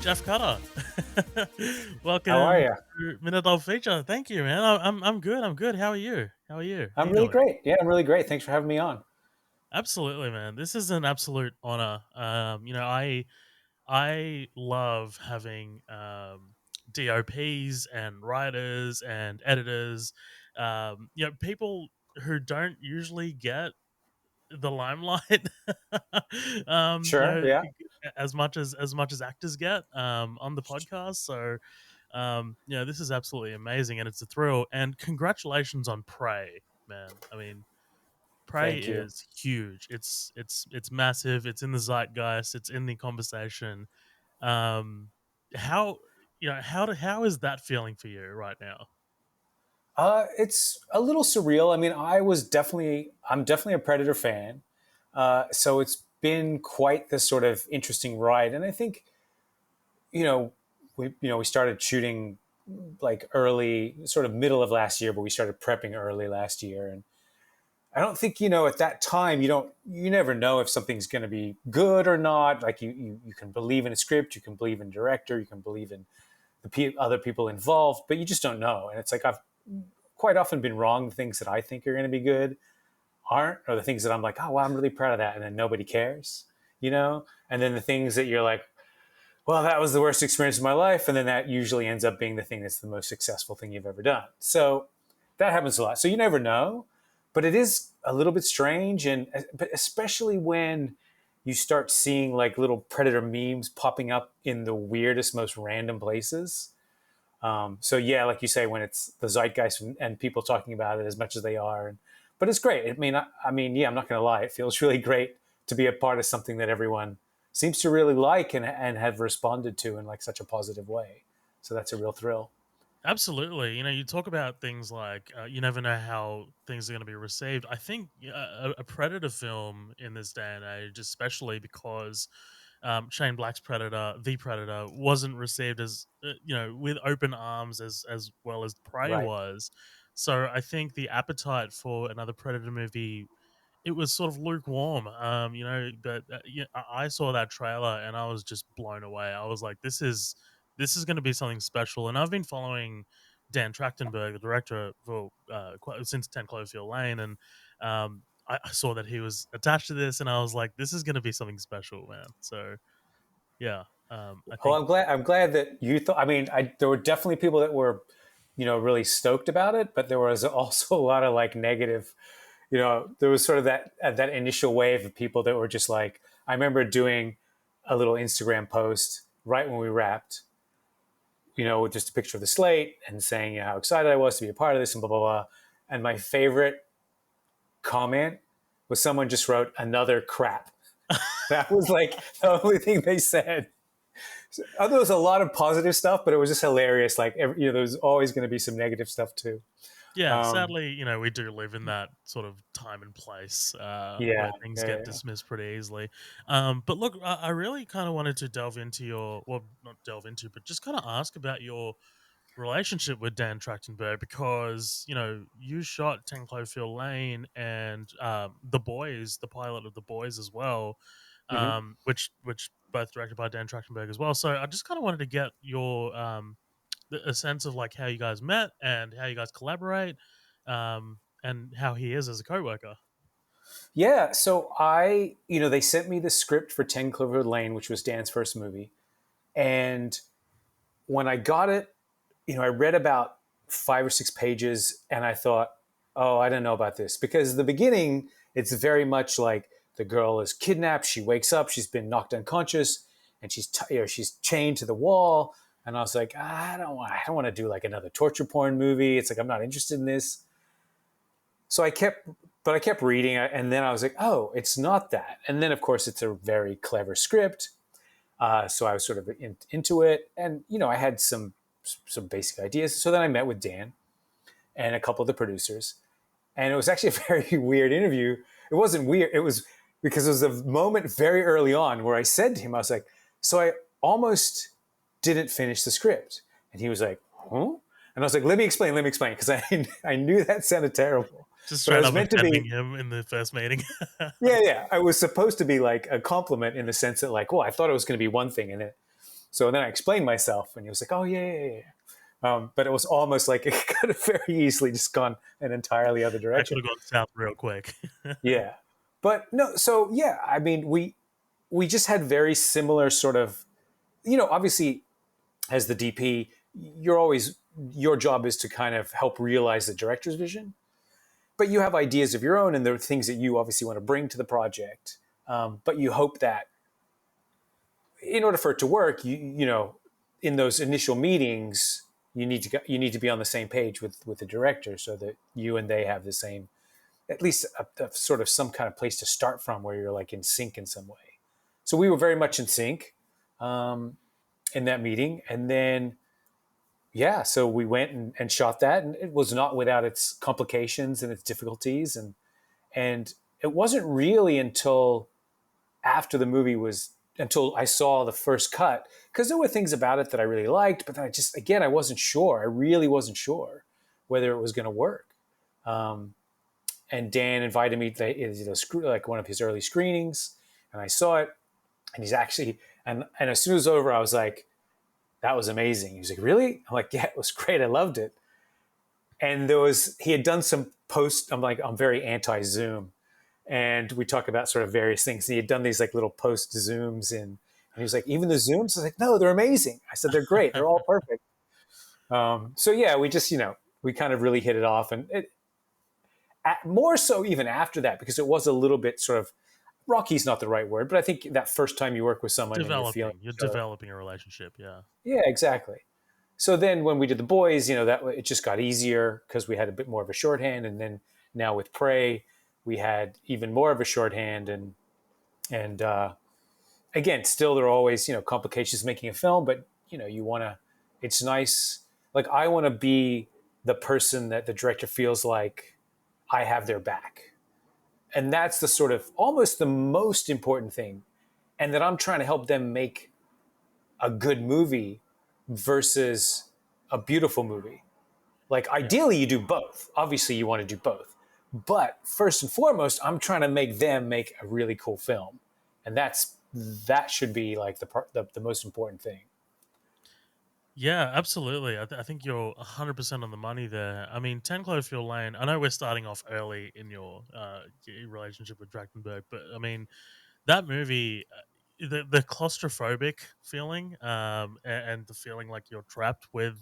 Jeff Cutter. How are Welcome you? to Minute of Feature. Thank you, man. I'm good. I'm good. How are you? How are you? How I'm you really doing? great. Yeah, I'm really great. Thanks for having me on. Absolutely, man. This is an absolute honor. I love having DOPs and writers and editors. People who don't usually get the limelight. um, you Sure. know, Yeah. as much as actors get on the podcast. So this is absolutely amazing, and it's a thrill. And congratulations on Prey, man. I mean, Prey Thank you. is huge. It's massive. It's in the zeitgeist. It's in the conversation. Um, how how is that feeling for you right now? It's a little surreal. I mean, I'm definitely a Predator fan. So it's been quite this sort of interesting ride. And I think, you know, we started shooting like early, sort of middle of last year, but we started prepping early last year. And I don't think, at that time, you never know if something's going to be good or not. Like you can believe in a script, you can believe in director, you can believe in other people involved, but you just don't know. And it's like I've quite often been wrong. The things that I think are going to be good aren't, or the things that I'm like, oh, wow, I'm really proud of that, and then nobody cares, And then the things that you're like, well, that was the worst experience of my life, and then that usually ends up being the thing that's the most successful thing you've ever done. So that happens a lot. So you never know, but it is a little bit strange, and but especially when you start seeing like little predator memes popping up in the weirdest, most random places. So yeah, like you say, when it's the zeitgeist and people talking about it as much as they are, but it's great. I mean, yeah, I'm not going to lie. It feels really great to be a part of something that everyone seems to really like and have responded to in like such a positive way. So that's a real thrill. Absolutely. You talk about things like you never know how things are going to be received. I think a Predator film in this day and age, especially because Shane Black's Predator, the Predator, wasn't received as with open arms as well as Prey Right. was. So I think the appetite for another Predator movie, it was sort of lukewarm. But yeah, I saw that trailer and I was just blown away. I was like, this is going to be something special. And I've been following Dan Trachtenberg, the director, for since 10 Cloverfield Lane, and I saw that he was attached to this, and I was like, this is going to be something special, man. So yeah, I Well, think I'm glad that you thought. I mean, there were definitely people that were, really stoked about it, but there was also a lot of like negative. There was sort of that initial wave of people that were just like. I remember doing a little Instagram post right when we wrapped, with just a picture of the slate and saying how excited I was to be a part of this and blah blah blah. And my favorite comment was someone just wrote another crap. That was like the only thing they said. There was a lot of positive stuff, but it was just hilarious. Like there was always going to be some negative stuff too. yeah, Um, sadly, we do live in that sort of time and place yeah, where things yeah, get yeah. dismissed pretty easily. But look, I really kind of wanted to delve into well, not delve into, but just kind of ask about your relationship with Dan Trachtenberg, because you shot 10 Cloverfield Lane and The Boys, the pilot of The Boys as well, Hmm. which both directed by Dan Trachtenberg as well. So I just kind of wanted to get your a sense of like how you guys met and how you guys collaborate, and how he is as a coworker. Yeah. So they sent me the script for 10 Cloverfield Lane, which was Dan's first movie, and when I got it, I read about 5 or 6 pages, and I thought, oh, I don't know about this, because the beginning, it's very much like the girl is kidnapped. She wakes up, she's been knocked unconscious, and she's chained to the wall. And I was like, I don't want to do like another torture porn movie. It's like I'm not interested in this. So I kept reading, and then I was like, oh, it's not that. And then of course it's a very clever script. So I was sort of into it, and I had some basic ideas. So then I met with Dan and a couple of the producers, and it was actually a very weird interview. It wasn't weird. It was because it was a moment very early on where I said to him, I was like, so I almost didn't finish the script, and he was like, huh? And I was like, let me explain, because I knew that sounded terrible, Just but I straight was up meant to offending be. him in the first meeting. Yeah, yeah. I was supposed to be like a compliment in the sense that, like, well, I thought it was going to be one thing, and So then I explained myself, and he was like, "Oh yeah, yeah, yeah." But it was almost like it could have very easily just gone an entirely other That could direction. have gone south real quick. Yeah, but no. So yeah, I mean, we just had very similar sort of, obviously as the DP, you're always, your job is to kind of help realize the director's vision, but you have ideas of your own, and there are things that you obviously want to bring to the project. But you hope that in order for it to work, in those initial meetings, you need to be on the same page with the director, so that you and they have the same, at least a sort of some kind of place to start from where you're like in sync in some way. So we were very much in sync um, in that meeting, and then yeah, so we went and shot that, and it was not without its complications and its difficulties, and it wasn't really until after the movie was, until I saw the first cut, because there were things about it that I really liked, but then I just, again, I wasn't sure. I really wasn't sure whether it was going to work. Um, and Dan invited me to like one of his early screenings, and I saw it, and he's actually, and as soon as it was over, I was like, that was amazing. He was like, really? I'm like, yeah, it was great. I loved it. And he had done some post. I'm like, I'm very anti Zoom, and we talk about sort of various things. And he had done these like little post Zooms and he was like, even the Zooms? I was like, no, they're amazing. I said, they're great. They're all perfect. So yeah, we just, we kind of really hit it off, and more so even after that, because it was a little bit sort of, rocky's not the right word, but I think that first time you work with someone and you're feeling You're each other. developing a relationship. Yeah, Yeah, exactly. So then when we did the boys, that it just got easier because we had a bit more of a shorthand, and then now with Prey, we had even more of a shorthand, and again, still there are always complications making a film, but you want to. It's nice. Like I want to be the person that the director feels like I have their back, and that's the sort of almost the most important thing, and that I'm trying to help them make a good movie versus a beautiful movie. Like yeah, ideally you do both. Obviously you want to do both. But first and foremost, I'm trying to make them make a really cool film. And that should be like the most important thing. yeah. Absolutely. I think you're 100% on the money there. I mean, 10 Cloverfield Lane. I know we're starting off early in your relationship with Trachtenberg, but I mean, that movie, the claustrophobic feeling, and the feeling like you're trapped with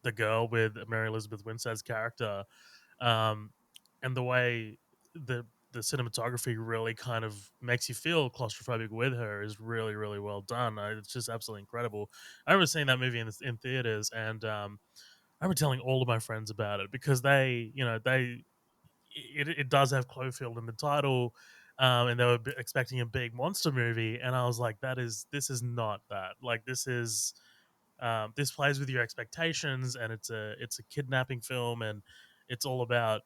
the girl with Mary Elizabeth Winstead's character, um, and the way the cinematography really kind of makes you feel claustrophobic with her is really really well done. It's just absolutely incredible. I remember seeing that movie in theaters, and I remember telling all of my friends about it because it does have Cloverfield in the title, and they were expecting a big monster movie, and I was like, this is not that. Like this plays with your expectations, and it's a kidnapping film, and it's all about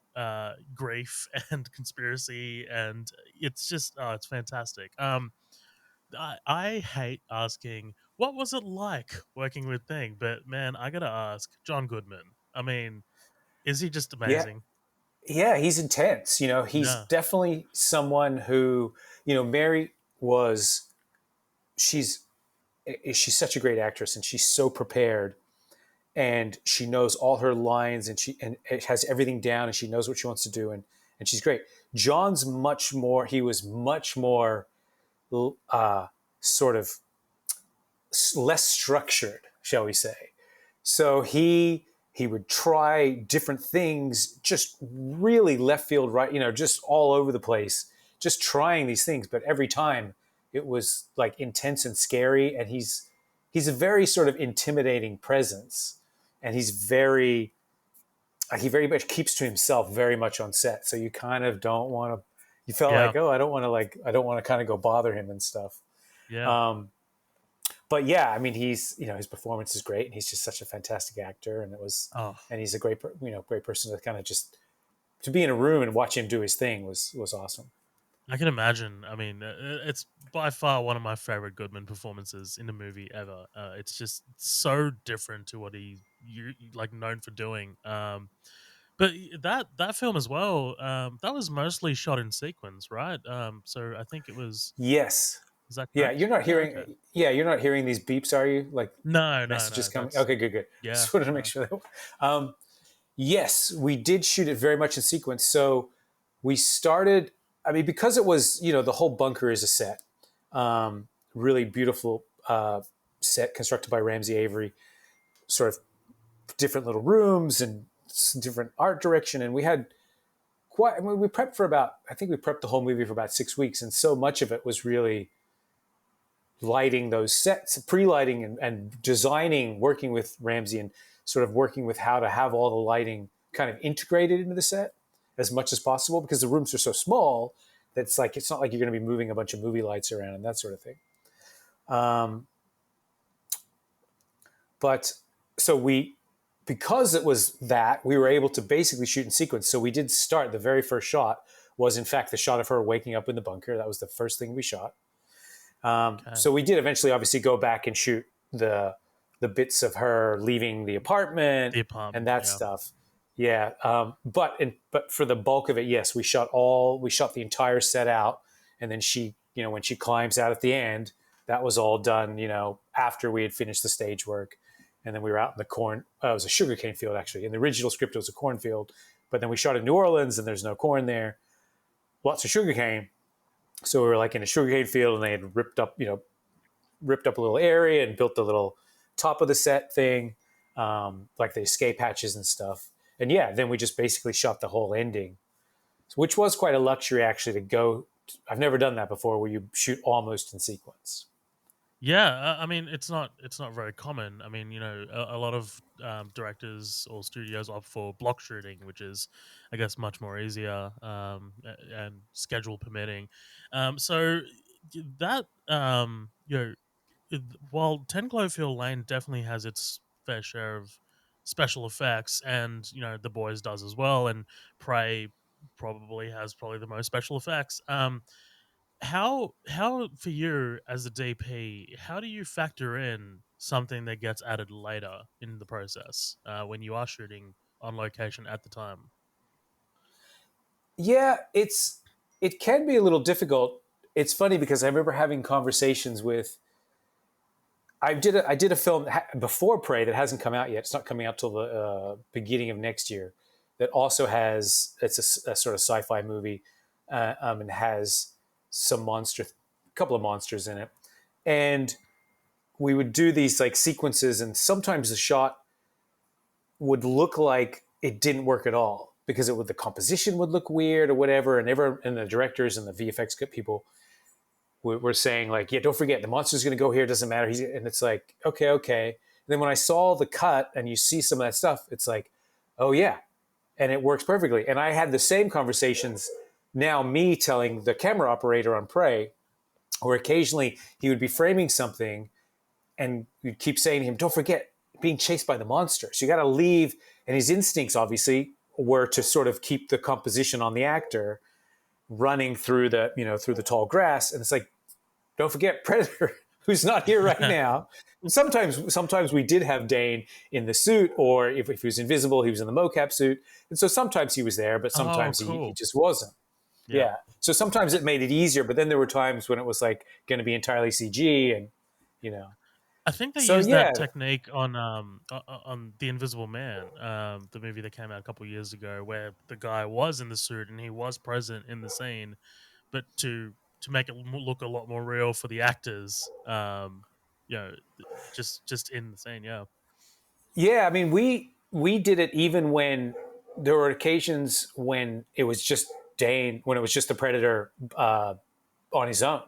grief and conspiracy, and it's just it's fantastic. I hate asking what was it like working with Thing, but man, I gotta ask John Goodman. I mean, is he just Yeah. amazing? Yeah, he's intense. He's Yeah, definitely someone who, Mary was, she's she's such a great actress, and she's so prepared, and she knows all her lines, and she it has everything down, and she knows what she wants to do, and she's great. John's much more. He was much more uh, sort of less structured, shall we say? So he would try different things, just really left field, right? Just all over the place, just trying these things. But every time it was like intense and scary, and he's a very sort of intimidating presence, and he very much keeps to himself very much on set. So you kind of don't want to. You felt yeah, like, oh, I don't want to kind of go bother him and stuff. yeah. Um, but yeah, I mean, his performance is great, and he's just such a fantastic actor, Oh, and he's a great, great person to kind of just to be in a room and watch him do his thing was awesome. I can imagine. I mean, it's by far one of my favorite Goodman performances in a movie ever. It's just so different to what like known for doing. But that film as well, that was mostly shot in sequence, right? So I think it was Yes. Is that Yeah, correct? you're not Yeah. Okay. hearing. Yeah, you're not hearing these beeps, are you? Like No, no, messages no. coming. That's Okay, good, good. yeah. Just wanted to make No. sure that. Yes, we did shoot it very much in sequence. So we started. I mean, because it was the whole bunker is a set. Really beautiful set constructed by Ramsey Avery. Sort of different little rooms and different art direction, and we had quite. I mean, we prepped for about. I think we prepped the whole movie for about 6 weeks, and so much of it was really lighting those sets, pre-lighting and designing, working with Ramsey and sort of working with how to have all the lighting kind of integrated into the set as much as possible because the rooms are so small that it's not like you're going to be moving a bunch of movie lights around and that sort of thing. Um, but so we because it was that we were able to basically shoot in sequence. So we did start the very first shot was in fact the shot of her waking up in the bunker. That was the first thing we shot. Okay. So we did eventually, obviously, go back and shoot the bits of her leaving the apartment The and apartment. that Yeah. stuff. Yeah, but for the bulk of it, yes, we shot the entire set out, and then when she climbs out at the end, that was all done, after we had finished the stage work, and then we were out in the corn. It was a sugarcane field actually. In the original script, it was a cornfield, but then we shot in New Orleans, and there's no corn there, lots of sugarcane. So we were like in a sugarcane field, and they had ripped up a little area and built the little top of the set thing, like the escape hatches and stuff. And yeah, then we just basically shot the whole ending, which was quite a luxury actually to go. I've never done that before, where you shoot almost in sequence. Yeah, I mean, it's not very common. I mean, a lot of directors or studios opt for block shooting, which is, I guess, much more easier and schedule permitting. So that while 10 Cloverfield Lane definitely has its fair share of special effects, and The Boys does as well, and Prey probably has the most special effects. How for you as a DP, how do you factor in something that gets added later in the process when you are shooting on location at the time? Yeah, it can be a little difficult. It's funny because I remember having conversations with. I did a film before Prey that hasn't come out yet. It's not coming out till the beginning of next year. That also has a sort of sci-fi movie, and has a couple of monsters in it, and we would do these like sequences, and sometimes the shot would look like it didn't work at all because the composition would look weird or whatever, and the directors and the VFX people were saying like, yeah, don't forget the monster's going to go here. It doesn't matter. And it's like, okay, okay. And then when I saw the cut and you see some of that stuff, it's like, oh yeah, and it works perfectly. And I had the same conversations now, me telling the camera operator on Prey, where occasionally he would be framing something and you'd keep saying to him, don't forget being chased by the monster. So you got to leave. And his instincts obviously were to sort of keep the composition on the actor running through the tall grass. And it's like, don't forget Predator, who's not here right now. And sometimes we did have Dane in the suit, or if he was invisible, he was in the mocap suit. And so sometimes he was there, but Oh, sometimes he cool. just wasn't. Yeah. Yeah. So sometimes it made it easier, but then there were times when it was like going to be entirely CG, and you know. I think they So used that yeah, technique on The Invisible Man, the movie that came out a couple years ago, where the guy was in the suit and he was present in the scene, but to make it look a lot more real for the actors, just in the scene, yeah. yeah. I mean, we did it even when there were occasions when it was just Dane, when it was just the Predator on his own.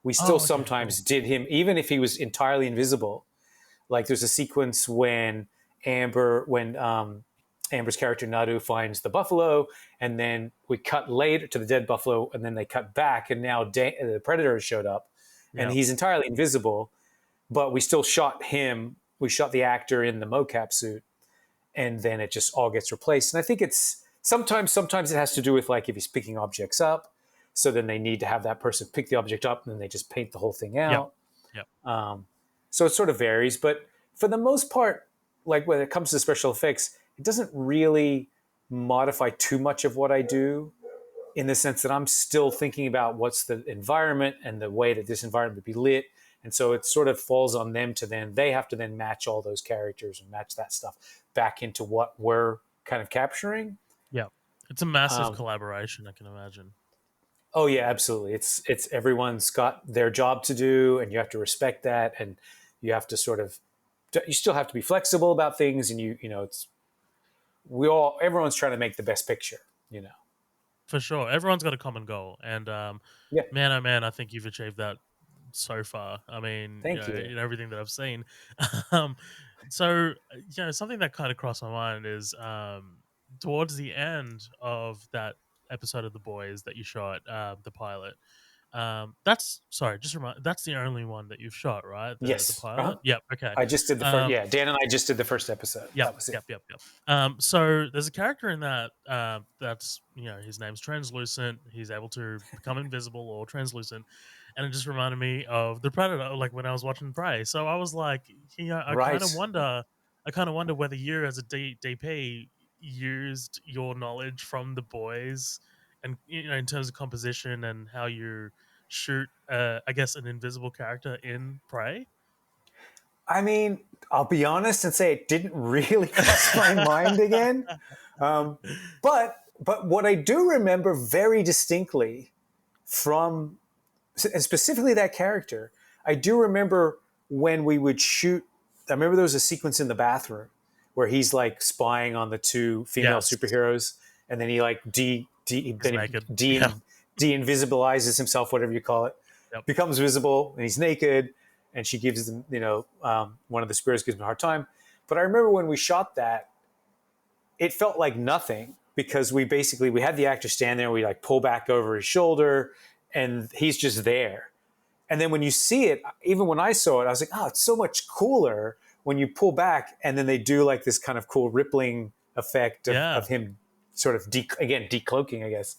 We still Oh, okay, cool. sometimes did him, even if he was entirely invisible. Like there's a sequence when Amber's character Nadu finds the buffalo, and then we cut later to the dead buffalo, and then they cut back, and now the predator has showed up, and Yeah. he's entirely invisible, but we still shot him. We shot the actor in the mocap suit, and then it just all gets replaced. And I think it's sometimes it has to do with like if he's picking objects up, so then they need to have that person pick the object up, and then they just paint the whole thing Yep. out. Yep. So it sort of varies, but for the most part, like when it comes to special effects, it doesn't really modify too much of what I do. in the sense that I'm still thinking about what's the environment and the way that this environment would be lit. And so it sort of falls on them to then, they have to then match all those characters and match that stuff back into what we're kind of capturing. Yeah. It's a massive Um, collaboration, I can imagine. oh yeah, absolutely. It's everyone's got their job to do, and you have to respect that, and you have to sort of, you still have to be flexible about things, and you know, it's, everyone's trying to make the best picture, you know. For sure. Everyone's got a common goal, and, Yeah, man, oh man, I think you've achieved that so far. I mean, thank you. in everything that I've seen. Um, so, something that kinda crossed my mind is, towards the end of that episode of The Boys that you shot, the pilot, that's sorry, just remind that's the only one that you've shot, right? The Yes. Uh-huh. pilot? Yep, okay. I just did the first. Um Yeah, Dan and I just did the first episode. Yep, That was it. yep, yep, yep. So there's a character in that that's his name's translucent. He's able to become invisible or translucent, and it just reminded me of the Predator, like when I was watching Prey. So I was like, Right. I kind of wonder whether you as a DP used your knowledge from the boys, and in terms of composition and how you shoot, I guess an invisible character in Prey. I mean, I'll be honest and say it didn't really cross my mind again. Um, but what I do remember very distinctly from, and specifically that character, I do remember when we would shoot. I remember there was a sequence in the bathroom where he's like spying on the two female Yes, superheroes, and then he like he's naked. Yeah, de invisibilizes himself, whatever you call it, yep. becomes visible, and he's naked, and she gives him, one of the superheroes gives him a hard time. But I remember when we shot that, it felt like nothing because we had the actor stand there, we like pull back over his shoulder, and he's just there. And then when you see it, even when I saw it, I was like, oh, it's so much cooler when you pull back and then they do like this kind of cool rippling effect Yeah, of him sort of again decloaking, I guess.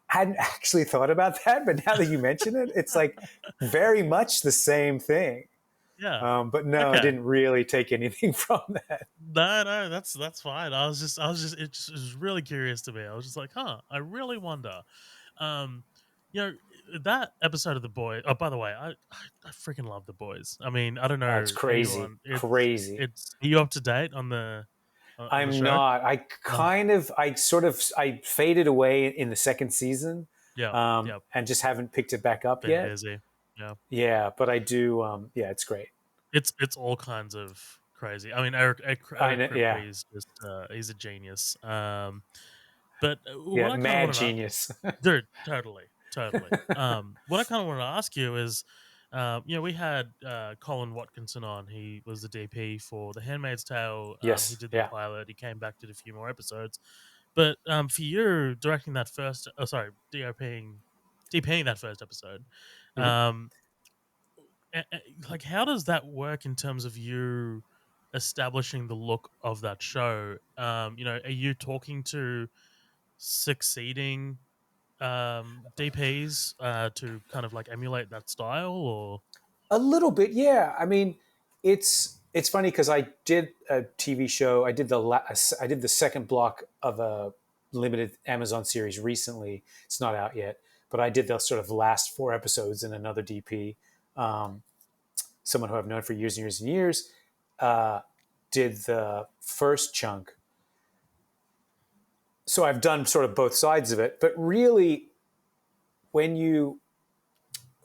Hadn't actually thought about that, but now that you mention it, it's like very much the same thing. yeah. But no, I Okay. didn't really take anything from that. No, no, that's fine. It was really curious to me. I was just like, huh, I really wonder. Um, you know, that episode of The Boy. Oh, by the way, I freaking love The Boys. I mean, I don't It's know crazy, anyone. crazy. It's are you up to date on the I'm show? not. Oh, I faded away in the second season, yeah, yeah. and just haven't picked it back up Been yet. busy. Yeah, Yeah, but I do. Yeah, it's great. it's all kinds of crazy. I mean, I Eric know. Yeah, Ripley is just he's a genius. But yeah, what I kind of mad want to know. genius. Dude, totally, totally. What I kind of want to ask you is, we had Colin Watkinson on. He was the DP for The Handmaid's Tale. He Yes. did the Yeah. pilot. He came back, did a few more episodes. But for you directing that first, oh sorry, DPing that first episode, Mhm. um, like how does that work in terms of you establishing the look of that show? Are you talking to succeeding DPs to kind of like emulate that style or A little bit. Yeah. I mean, it's funny because I did a TV show. I did the second block of a limited Amazon series recently. It's not out yet, but I did the sort of last four episodes in another DP. Um, Someone who I've known for years and years and years, uh, did the first chunk. So I've done sort of both sides of it. But really, when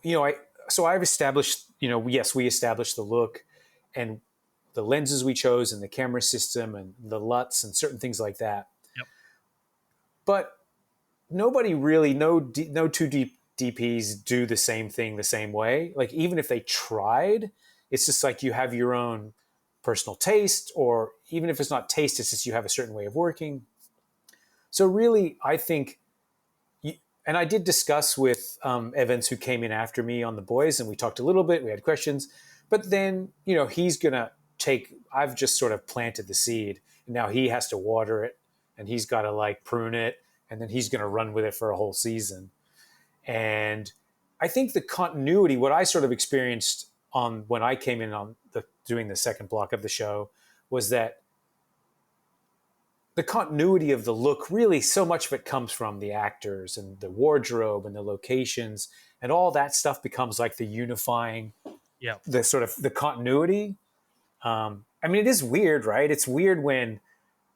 I so I've established, yes, we established the look and the lenses we chose and the camera system and the LUTs and certain things like that. yep. But nobody really, no two DPs do the same thing the same way. Like even if they tried, it's just like you have your own personal taste, or even if it's not taste, it's just you have a certain way of working. So really, I think, and I did discuss with Evans, who came in after me on The Boys, and we talked a little bit. We had questions, but then he's gonna take. I've just sort of planted the seed, and now he has to water it, and he's got to like prune it, and then he's gonna run with it for a whole season. And I think the continuity, what I sort of experienced on when I came in on doing the second block of the show, was that the continuity of the look, really so much of it comes from the actors and the wardrobe and the locations, and all that stuff becomes like the unifying, Yeah. the sort of the continuity. I mean, it is weird, right? It's weird when,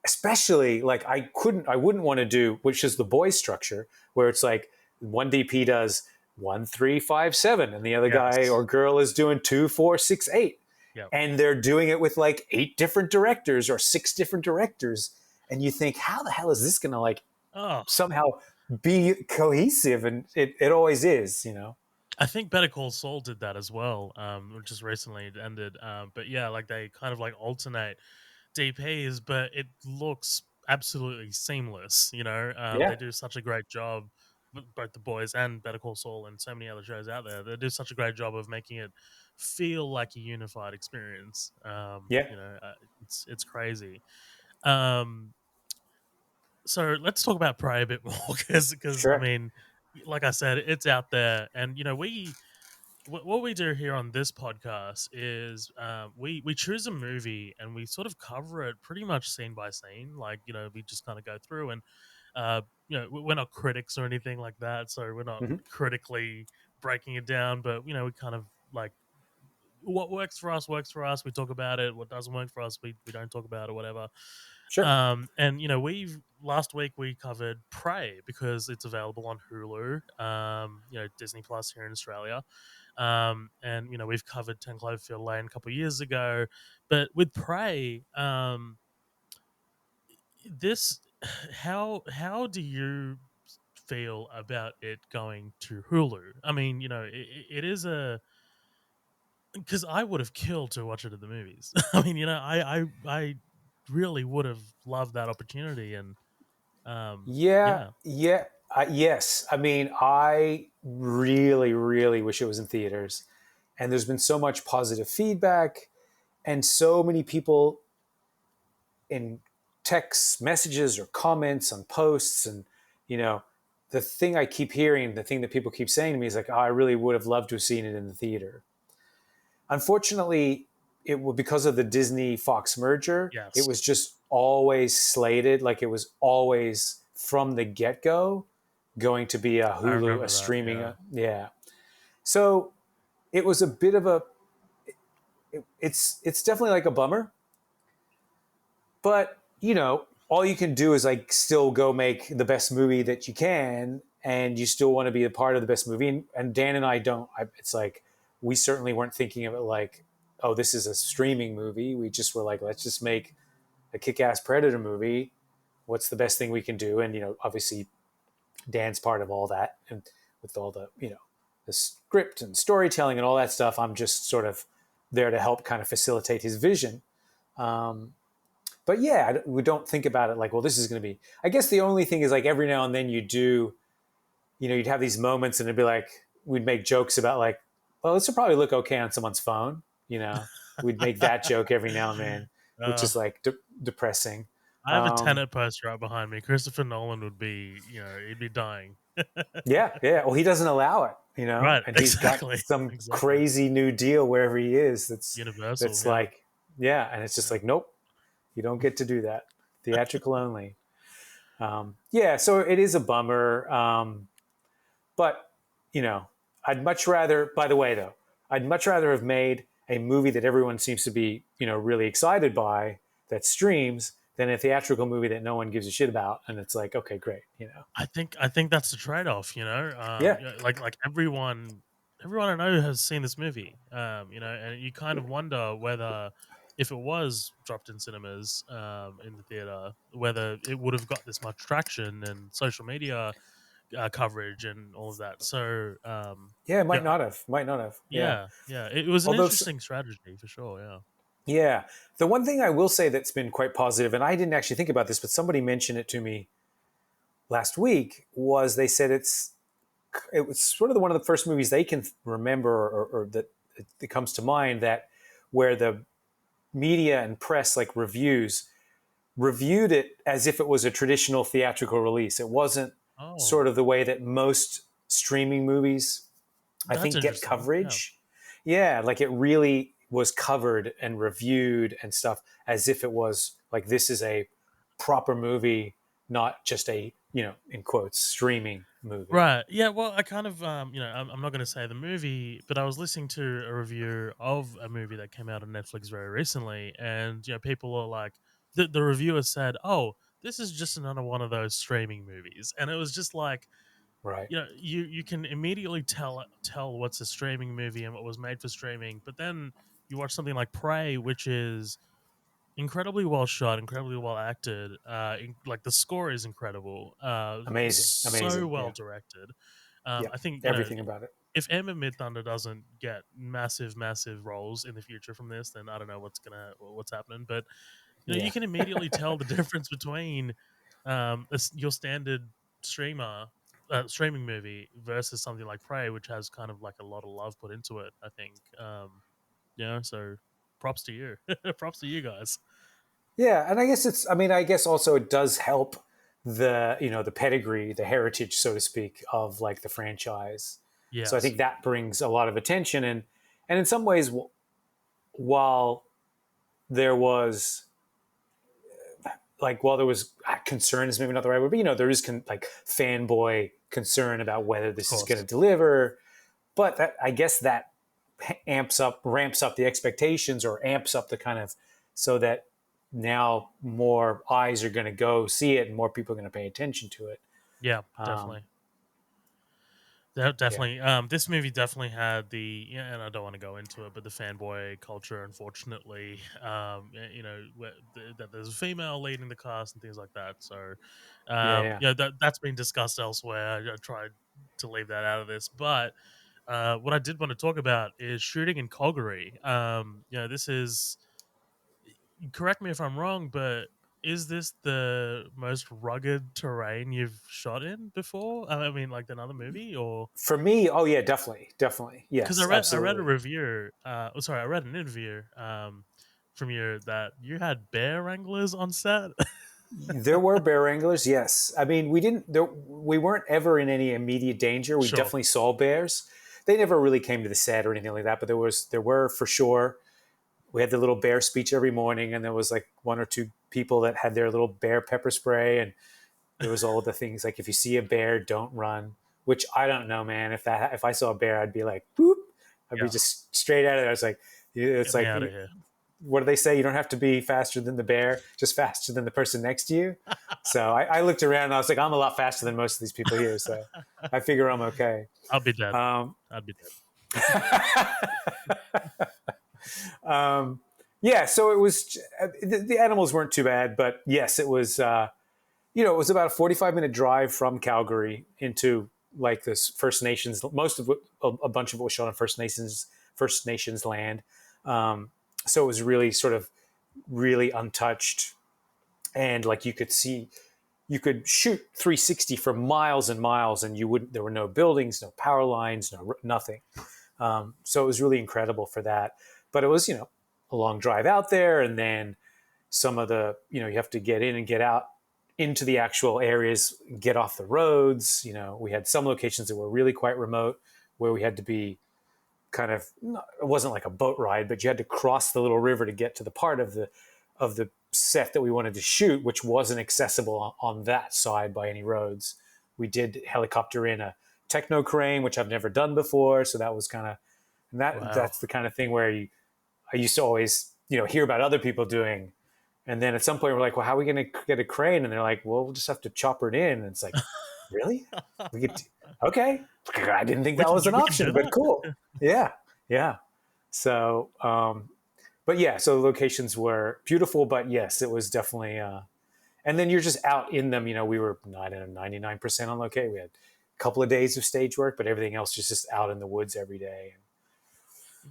especially like I wouldn't want to do, which is the boys structure, where it's like one DP does 1, 3, 5, 7, and the other guy Yes. or girl is doing 2, 4, 6, 8, Yeah. and they're doing it with like 8 different directors or 6 different directors, and you think, how the hell is this going to like Oh, somehow be cohesive? And it always is, you know. I think Better Call Saul did that as well, which just recently it ended. But yeah, like they kind of like alternate DPs, but it looks absolutely seamless. They Yeah, do such a great job, both the boys and Better Call Saul and so many other shows out there. They do such a great job of making it feel like a unified experience. yeah, It's crazy. Um, so let's talk about Prey a bit more because I sure. mean, like I said, it's out there, and what we do here on this podcast is we choose a movie and we sort of cover it pretty much scene by scene. Like we just kind of go through and we're not critics or anything like that, so we're not Hmm. critically breaking it down. But we kind of like what works for us works for us. We talk about it. What doesn't work for us, we don't talk about or whatever. Sure. And we've last week we covered Prey because it's available on Hulu, Disney Plus here in Australia. And we've covered 10 Cloverfield Lane a couple of years ago, but with Prey, this how do you feel about it going to Hulu? I mean, it is a because I would have killed to watch it at the movies. I mean, I really would have loved that opportunity, and Yeah, yeah, yeah, yes. I mean, I really, really wish it was in theaters. And there's been so much positive feedback, and so many people in text messages or comments on posts. And, you know, the thing I keep hearing, the thing that people keep saying to me is like, oh, I really would have loved to have seen it in the theater. Unfortunately, because of the Disney Fox merger, it yes, was just always slated, like it was always from the get go going to be a I Hulu, a remember that. streaming, Yeah, yeah. So it was a bit of a, it's definitely like a bummer, but all you can do is like still go make the best movie that you can, and you still want to be a part of the best movie. And Dan and I don't. It's like we certainly weren't thinking of it like, oh, this is a streaming movie. We just were like, let's just make a kick-ass Predator movie. What's the best thing we can do? And obviously Dan's part of all that, and with all the the script and storytelling and all that stuff, I'm just sort of there to help kind of facilitate his vision. Um, but yeah, we don't think about it like, well, this is going to be. I guess the only thing is like every now and then you do, you'd have these moments, and it'd be like we'd make jokes about like, well, this will probably look okay on someone's phone. We'd make that joke every now and then, which uh, is like depressing. I have a Um, Tenet poster right behind me. Christopher Nolan would be, he'd be dying. yeah, yeah. Well, he doesn't allow it, Right, and he's got exactly, some exactly. crazy new deal wherever he is. Universal, That's yeah, like, yeah, and it's just yeah. like, nope, you don't get to do that. Theatrical only. Yeah, so it is a bummer. But, you know, I'd much rather, by the way, though, I'd much rather have made a movie that everyone seems to be, really excited by that streams than a theatrical movie that no one gives a shit about. And it's like, okay, great. I think that's the trade off. Yeah. Like everyone I know has seen this movie. And you kind of wonder whether if it was dropped in cinemas, in the theater, whether it would have got this much traction and social media coverage and all of that. So, Yeah, it yeah, might not have. Might not have. Yeah. yeah, it was an Although, interesting strategy for sure. Yeah. yeah. The one thing I will say that's been quite positive, and I didn't actually think about this, but somebody mentioned it to me last week, was they said it was sort of one of the first movies they can remember, or that it comes to mind, that where the media and press, like reviews, reviewed it as if it was a traditional theatrical release. It wasn't Oh, sort of the way that most streaming movies, I that's think, get interesting. Yeah. coverage. Yeah, like it really was covered and reviewed and stuff as if it was like, this is a proper movie, not just a, in quotes, streaming movie. Right. Yeah. Well, I kind of, I'm not going to say the movie, but I was listening to a review of a movie that came out on Netflix very recently, and people are like, the reviewer said, "Oh, this is just another one of those streaming movies," and it was just like, Right. you can immediately tell what's a streaming movie and what was made for streaming, but then you watch something like Prey, which is incredibly well shot, incredibly well acted. Like the score is incredible. Amazing. So Amazing. well Yeah. directed. Yeah. I think Everything about it. if Emma Mid Thunder doesn't get massive roles in the future from this, then I don't know what's happening. But you Yeah. can immediately tell the difference between your standard streamer. Streaming movie versus something like Prey, which has kind of like a lot of love put into it. I think, so props to you, props to you guys. Yeah, and I guess it's. I mean, I guess also it does help the, the pedigree, the heritage, so to speak, of like the franchise. So I Yes, think that brings a lot of attention, and in some ways, while there was while there was concern is maybe not the right word, but there is like fanboy concern about whether of this is going to course. deliver. But I guess that ramps up the expectations, or amps up the kind of, so that now more eyes are going to go see it and more people are going to pay attention to it. Yeah, Um, definitely. yeah, Definitely. This movie definitely had and I don't want to go into it, but the fanboy culture, unfortunately, that there's a female leading the cast and things like that. So, yeah, yeah. that's been discussed elsewhere. I tried to leave that out of this, but what I did want to talk about is shooting in Calgary. This is, correct me if I'm wrong, but is this the most rugged terrain you've shot in before? I mean, like another movie, or For me, oh yeah, definitely, definitely, because yes, I read a absolutely. review. Sorry, I read an interview from you that you had bear wranglers on set. There were bear wranglers, yes. I mean, we weren't ever in any immediate danger. We Sure. definitely saw bears. They never really came to the set or anything like that, but there were for sure. We had the little bear speech every morning, and there was like one or two people that had their little bear pepper spray, and there was all the things like, if you see a bear, don't run. Which I don't know, man. If I saw a bear, I'd be like, boop. I'd be Yeah. just straight at it. I was like, it's Get me like, out of here. what do they say? You don't have to be faster than the bear, just faster than the person next to you. So I looked around and I was like, I'm a lot faster than most of these people here. So I figure I'm okay. I'll be dead. Um, I'd be dead. yeah, so it was, the animals weren't too bad, but yes, it was, it was about a 45-minute drive from Calgary into like this First Nations. Most of it, a bunch of it was shot on First Nations land. So it was really sort of really untouched, and like you could shoot 360 for miles and miles, and you wouldn't. There were no buildings, no power lines, nothing. So it was really incredible for that. But it was, a long drive out there, and then some of the, you have to get in and get out into the actual areas, get off the roads. We had some locations that were really quite remote, where we had to be kind of, it wasn't like a boat ride, but you had to cross the little river to get to the part of the set that we wanted to shoot, which wasn't accessible on that side by any roads. We did helicopter in a techno crane, which I've never done before, so that was kind of, and Wow. that's the kind of thing where I used to always, hear about other people doing. And then at some point we're like, well, how are we going to get a crane? And they're like, well, we'll just have to chopper it in. And it's like, really? We could, okay. I didn't think that was an We can do option, but that. cool. Yeah. Yeah. So, but yeah, so the locations were beautiful, but yes, it was definitely, and then you're just out in them. We were not at 99% on location. We had a couple of days of stage work, but everything else was just out in the woods every day,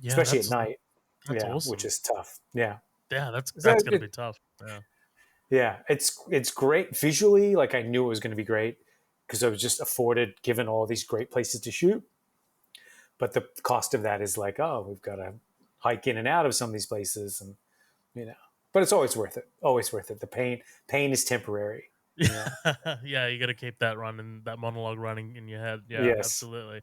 Yeah, especially at night. that's Yeah. Which awesome. is tough. Yeah. Yeah, So that's gonna be tough. Yeah. yeah, it's great visually. Like I knew it was going to be great because I was just afforded, given all these great places to shoot. But the cost of that is like, oh, we've got to hike in and out of some of these places, and you know. But it's always worth it. Always worth it. The pain is temporary. You know. Yeah, you gotta keep that monologue running in your head. Yeah, Yes. absolutely.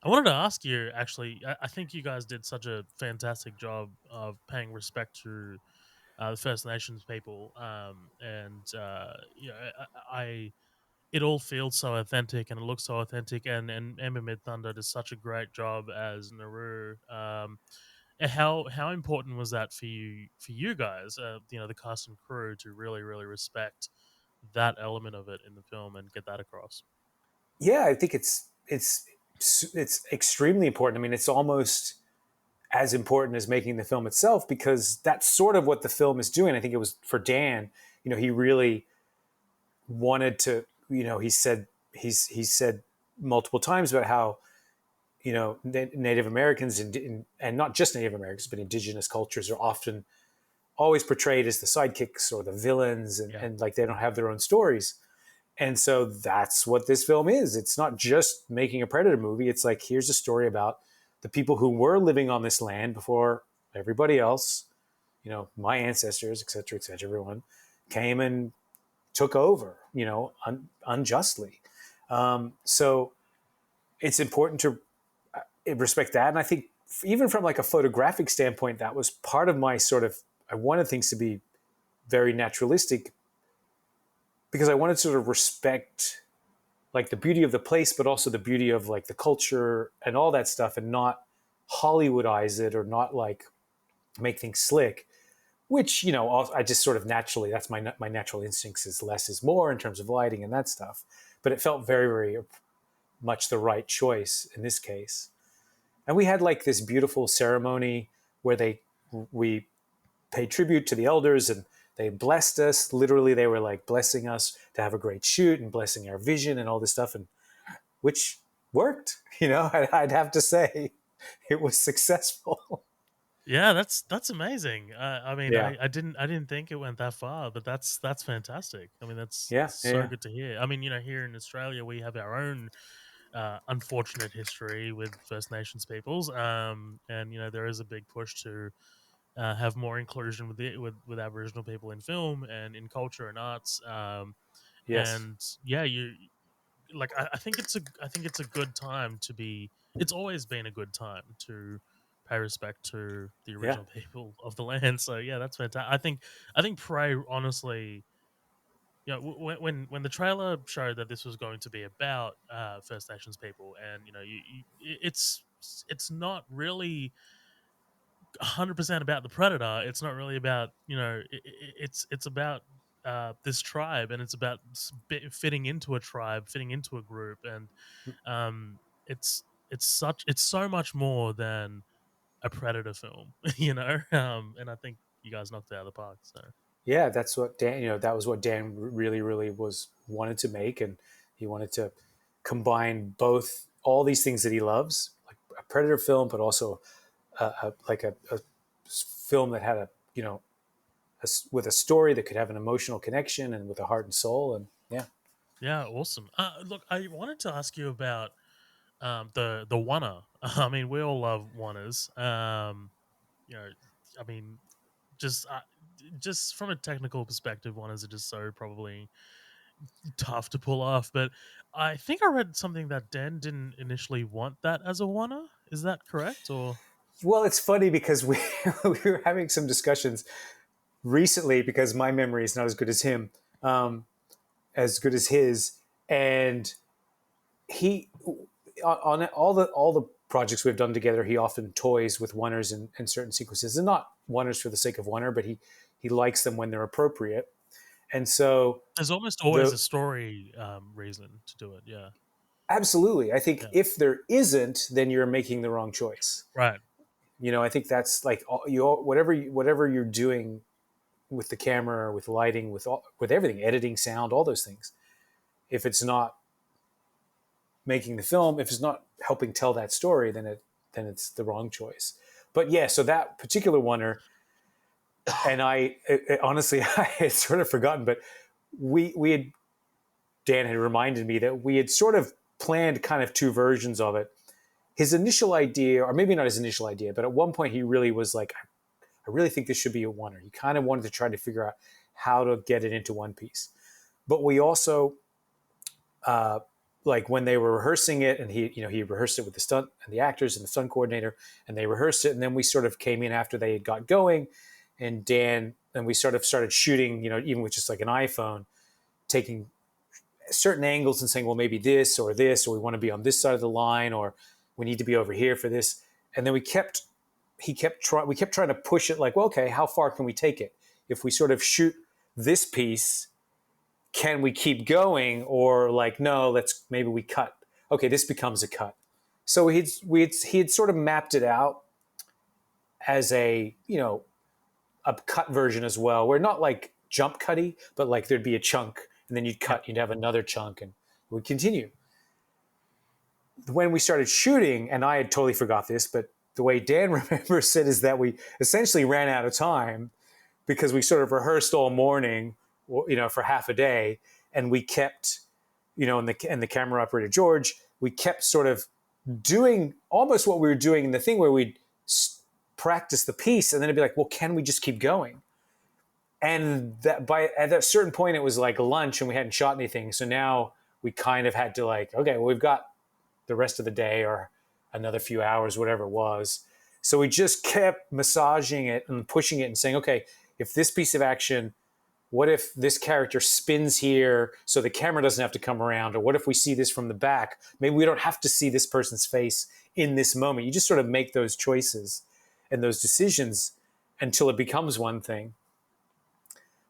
I wanted to ask you actually. I think you guys did such a fantastic job of paying respect to the First Nations people, and it all feels so authentic and it looks so authentic, and Emma Midthunder does such a great job as Naru. How important was that for you guys, the cast and crew, to really respect that element of it in the film and get that across? Yeah, I think it's extremely important. I mean, it's almost as important as making the film itself, because that's sort of what the film is doing. I think it was for Dan. He really wanted to. He said multiple times about how Native Americans and not just Native Americans, but indigenous cultures are often always portrayed as the sidekicks or the villains, and, Yeah. and like they don't have their own stories. And so that's what this film is. It's not just making a Predator movie. It's like, here's a story about the people who were living on this land before everybody else, my ancestors, et cetera, everyone came and took over, unjustly. So it's important to respect that. And I think even from like a photographic standpoint, that was part of my sort of, I wanted things to be very naturalistic because I wanted to sort of respect like the beauty of the place, but also the beauty of like the culture and all that stuff, and not Hollywoodize it or not like make things slick. Which I just sort of naturally, that's my natural instincts is less is more in terms of lighting and that stuff. But it felt very very much the right choice in this case. And we had like this beautiful ceremony where we paid tribute to the elders, and they blessed us. Literally, they were like blessing us to have a great shoot and blessing our vision and all this stuff, and which worked. I'd have to say it was successful. Yeah, that's amazing. I mean, Yeah, I didn't think it went that far, but that's fantastic. I mean, that's yeah, yeah, so yeah. good to hear. I mean, here in Australia, we have our own unfortunate history with First Nations peoples, and there is a big push to have more inclusion with Aboriginal people in film and in culture and arts. Yes, And yeah, I think I think it's a good time to be. It's always been a good time to pay respect to the yeah, original people of the land. So yeah, that's fantastic. I think Prey, honestly, when the trailer showed that this was going to be about First Nations people, and it's not really 100% about the predator. It's not really about it's about this tribe, and it's about fitting into a tribe, fitting into a group, and it's so much more than a predator film, and I think you guys knocked it out of the park. So yeah. That's what Dan. That was what Dan really, really was wanted to make, and he wanted to combine both all these things that he loves, like a Predator film, but also like a film that had with a story that could have an emotional connection and with a heart and soul. And yeah, yeah, awesome. Look, I wanted to ask you about the Wanna. I mean, we all love Wannas. You know, I mean, just just from a technical perspective, Wannas are just so probably tough to pull off. But I think I read something that Dan didn't initially want that as a Wanna. Is that correct? Or well, it's funny because we we were having some discussions recently because my memory is not as good as him, as good as his, and he on all the projects we've done together, he often toys with oneers in certain sequences, and not oneers for the sake of oneer, but he likes them when they're appropriate. And so there's almost always the a story reason to do it. Yeah, absolutely, I think yeah, if there isn't, then you're making the wrong choice. right. I think that's like whatever you're doing with the camera, with lighting, with everything, editing, sound, all those things. If it's not making the film, if it's not helping tell that story, then it's the wrong choice. But yeah, so that particular oneer, and honestly, I had sort of forgotten, but we had Dan had reminded me that we had sort of planned kind of two versions of it. His initial idea, or maybe not his initial idea, but at one point he really was like, I really think this should be a oneer. He kind of wanted to try to figure out how to get it into one piece. But we also uh, like when they were rehearsing it, and he rehearsed it with the stunt and the actors and the stunt coordinator, and they rehearsed it, and then we sort of came in after they had got going, and Dan and we sort of started shooting, even with just like an iPhone, taking certain angles and saying, well, maybe this, or we want to be on this side of the line, or we need to be over here for this. And then we kept trying to push it like, well, okay, how far can we take it? If we sort of shoot this piece, can we keep going? Or like, no, maybe we cut. Okay, this becomes a cut. So he had sort of mapped it out as a cut version as well, where not like jump cutty, but like there'd be a chunk and then you'd Yeah. cut, you'd have another chunk and it would continue. When we started shooting, and I had totally forgot this, but the way Dan remembers it is that we essentially ran out of time because we sort of rehearsed all morning, for half a day, and we kept, and the camera operator George, we kept sort of doing almost what we were doing in the thing where we'd practice the piece, and then it'd be like, well, can we just keep going? And at that certain point, it was like lunch, and we hadn't shot anything, so now we kind of had to like, okay, well, we've got the rest of the day or another few hours, whatever it was. So we just kept massaging it and pushing it and saying, okay, if this piece of action, what if this character spins here so the camera doesn't have to come around? Or what if we see this from the back? Maybe we don't have to see this person's face in this moment. You just sort of make those choices and those decisions until it becomes one thing.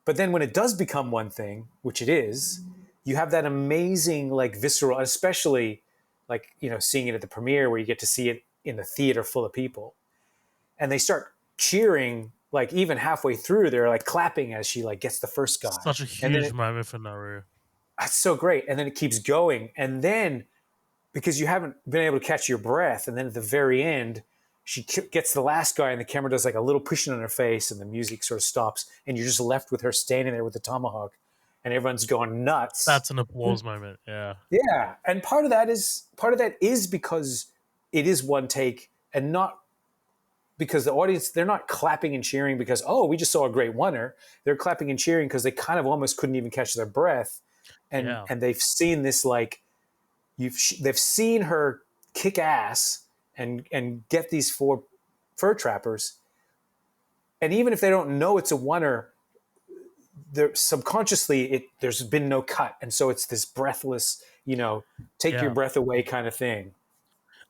But then when it does become one thing, which it is, you have that amazing, like, visceral, especially like, seeing it at the premiere where you get to see it in the theater full of people. And they start cheering, like even halfway through, they're like clapping as she like gets the first guy. Such a And then huge moment for Naru. it's so great. And then it keeps going. And then because you haven't been able to catch your breath, and then at the very end, she gets the last guy and the camera does like a little pushing on her face and the music sort of stops and you're just left with her standing there with the tomahawk and everyone's going nuts. That's an applause moment. Yeah. Yeah. And part of that is because it is one take, and not because the audience, they're not clapping and cheering because, oh, we just saw a great oneer. They're clapping and cheering because they kind of almost couldn't even catch their breath. And Yeah. they've seen this, like, they've seen her kick ass and get these four fur trappers. And even if they don't know it's a oneer, they're subconsciously there's been no cut. And so it's this breathless, take your Yeah. breath away kind of thing.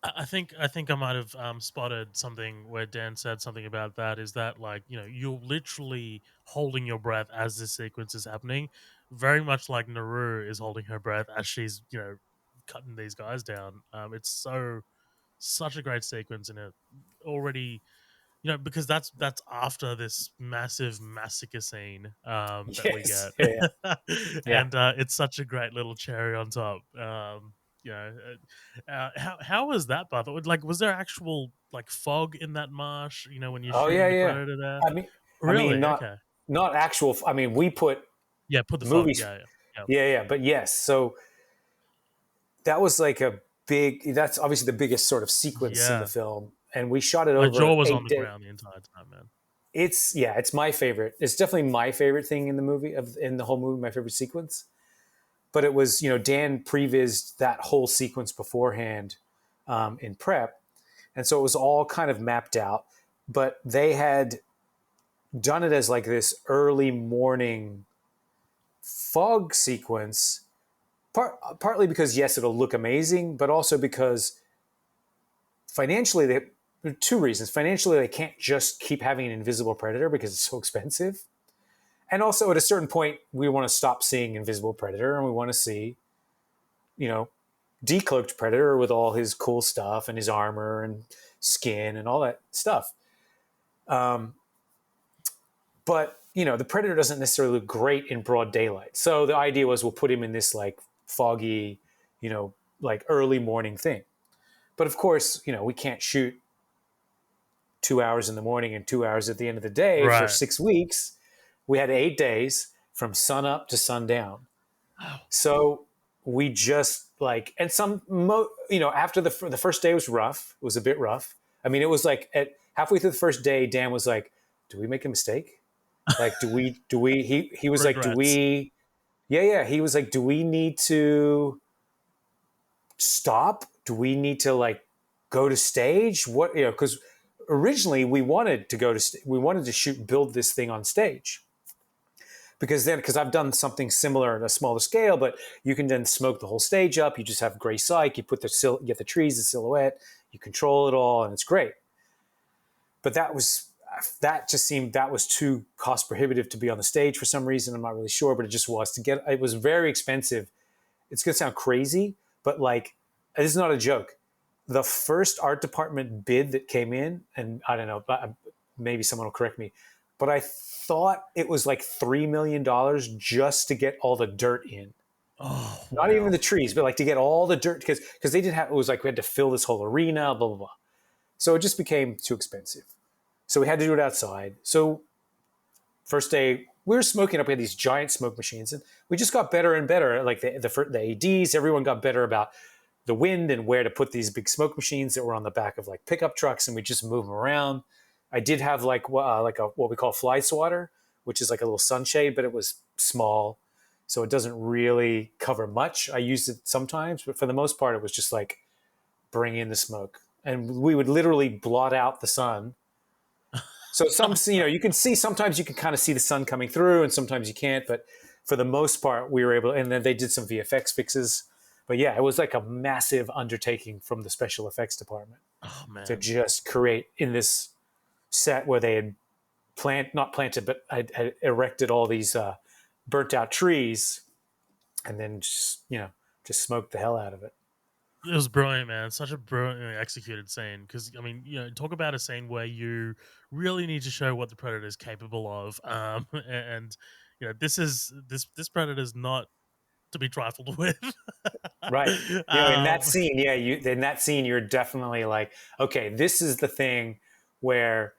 I think I might have spotted something where Dan said something about that. Is that like, you're literally holding your breath as this sequence is happening, very much like Naru is holding her breath as she's cutting these guys down. It's such a great sequence, and it already, because that's after this massive massacre scene that we Yes. get. Yeah. Yeah. Yeah. And it's such a great little cherry on top. You know, how was that, by the way? Like, was there actual like fog in that marsh? When you're Oh yeah. shooting the Yeah. predator there. I mean, Really? not Okay. actual. I mean, we put Yeah. Put the fog. movies. Yeah. Yeah. Yeah. Yeah. Yeah. But yes. So that was like that's obviously the biggest sort of sequence in the Yeah. film. And we shot it My jaw over was on 8 the days. ground the entire time, man. It's my favorite. It's definitely my favorite thing in the movie, in the whole movie, my favorite sequence. But it was, Dan prevised that whole sequence beforehand in prep. And so it was all kind of mapped out. But they had done it as like this early morning fog sequence, partly because, yes, it'll look amazing, but also because financially, there are two reasons. Financially, they can't just keep having an invisible predator because it's so expensive. And also, at a certain point, we want to stop seeing invisible predator and we want to see, decloaked predator with all his cool stuff and his armor and skin and all that stuff. But the predator doesn't necessarily look great in broad daylight. So the idea was we'll put him in this like foggy, like early morning thing. But of course, we can't shoot 2 hours in the morning and 2 hours at the end of the day for Right. 6 weeks. We had 8 days from sun up to sundown. Wow. So we just like, and after the first day was rough. It was a bit rough. I mean, it was like at halfway through the first day, Dan was like, "Do we make a mistake? Like, he was like, do Regrets. we?" Yeah, yeah. He was like, "Do we need to stop? Do we need to like go to stage? What?" Because originally we wanted to shoot build this thing on stage, because I've done something similar at a smaller scale, but you can then smoke the whole stage up. You just have gray cyc. You put you get the trees, the silhouette. You control it all, and it's great. But that just seemed that was too cost prohibitive to be on the stage for some reason. I'm not really sure, but it just was to get. It was very expensive. It's gonna sound crazy, but like, this is not a joke. The first art department bid that came in, and I don't know, maybe someone will correct me, but I thought it was like $3 million just to get all the dirt in. Oh Not even wow. the trees, but like to get all the dirt, because they didn't have. It was like we had to fill this whole arena, blah blah blah. So it just became too expensive. So we had to do it outside. So first day we were smoking up. We had these giant smoke machines, and we just got better and better. Like the ads, everyone got better about the wind and where to put these big smoke machines that were on the back of like pickup trucks, and we just move them around. I did have like a what we call fly swatter, which is like a little sunshade, but it was small, so it doesn't really cover much. I used it sometimes, but for the most part, it was just like bring in the smoke, and we would literally blot out the sun. So you can see, sometimes you can kind of see the sun coming through, and sometimes you can't. But for the most part, we were able. And then they did some VFX fixes. But yeah, it was like a massive undertaking from the special effects department Oh to man. just create in this set where they had not planted, but had erected all these burnt out trees, and then just smoked the hell out of it. It was brilliant, man. Such a brilliantly executed scene. Because I mean, talk about a scene where you really need to show what the predator is capable of. And this predator is not to be trifled with. Right. In that um, scene, yeah, in that scene, you're definitely like, okay, this is the thing where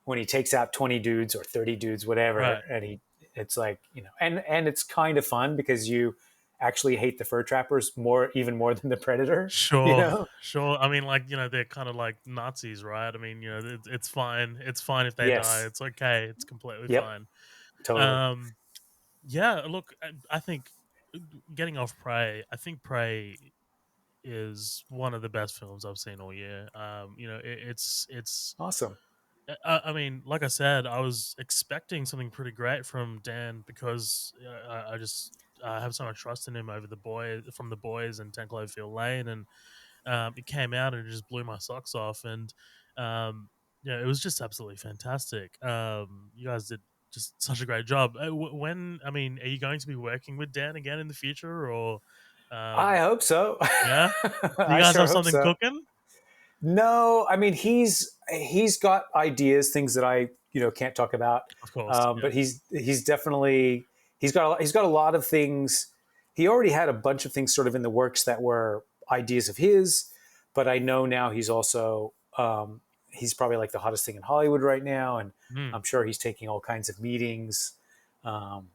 when he takes out 20 dudes or 30 dudes, whatever, right. and it's like, and it's kind of fun because you actually hate the fur trappers even more than the predator, you Sure, know? sure. I mean, like, they're kind of like Nazis, right? I mean, it's fine. It's fine if they die. Yes. It's okay. It's completely Yep. fine. Totally. Um, yeah. Look, I think getting off Prey. I think Prey is one of the best films I've seen all year. It's. Awesome. I mean, like I said, I was expecting something pretty great from Dan because I just I have so much trust in him over from the boys and 10 Cloverfield Lane, and it came out and it just blew my socks off. And um, yeah, it was just absolutely fantastic. You guys did just such a great job. When I mean, are you going to be working with Dan again in the future, or I um, hope so. yeah? Do you I guys sure have hope something so. cooking? No, I mean he's got ideas, things that I can't talk about. Of course, yeah. But he's definitely he's got a lot of things. He already had a bunch of things sort of in the works that were ideas of his, but I know now he's probably like the hottest thing in Hollywood right now, and Mm, I'm sure he's taking all kinds of meetings, um,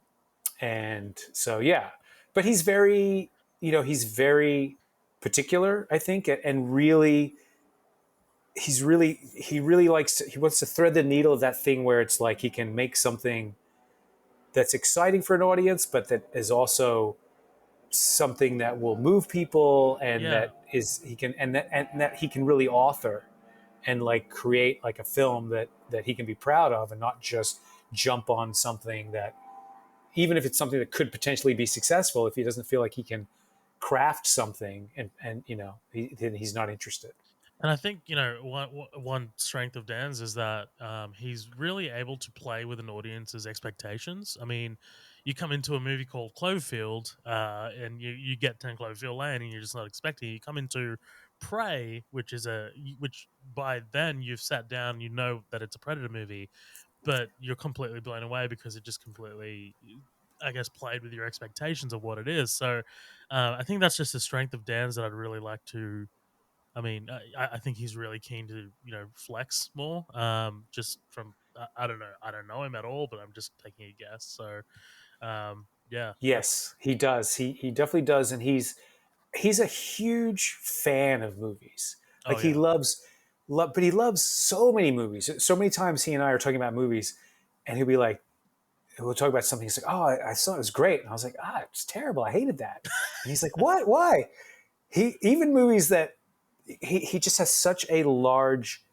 and so yeah. But he's very particular, I think, and really he really he wants to thread the needle of that thing where it's like he can make something that's exciting for an audience, but that is also something that will move people, and yeah. that is he can and that he can really author and like create like a film that he can be proud of, and not just jump on something that, even if it's something that could potentially be successful, if he doesn't feel like he can craft something, and then he's not interested. And I think one strength of Dan's is that he's really able to play with an audience's expectations. I mean, you come into a movie called Cloverfield, and you get 10 Cloverfield Lane, and you're just not expecting it. You come into Prey, which by then you've sat down, you know that it's a Predator movie, but you're completely blown away because it just completely, I guess, played with your expectations of what it is. So I think that's just a strength of Dan's that I'd really like to. I mean, I think he's really keen to flex more. Just from I don't know, I don't know him at all, but I'm just taking a guess. So yeah, that's Yes, he does. He definitely does, and he's a huge fan of movies. oh Like he yeah, but he loves so many movies. So many times he and I are talking about movies, and he'll be like, we'll talk about something. He's like, "Oh, I saw it was great," and I was like, it's terrible. I hated that." And he's like, "What? Why?" He even movies that he just has such a large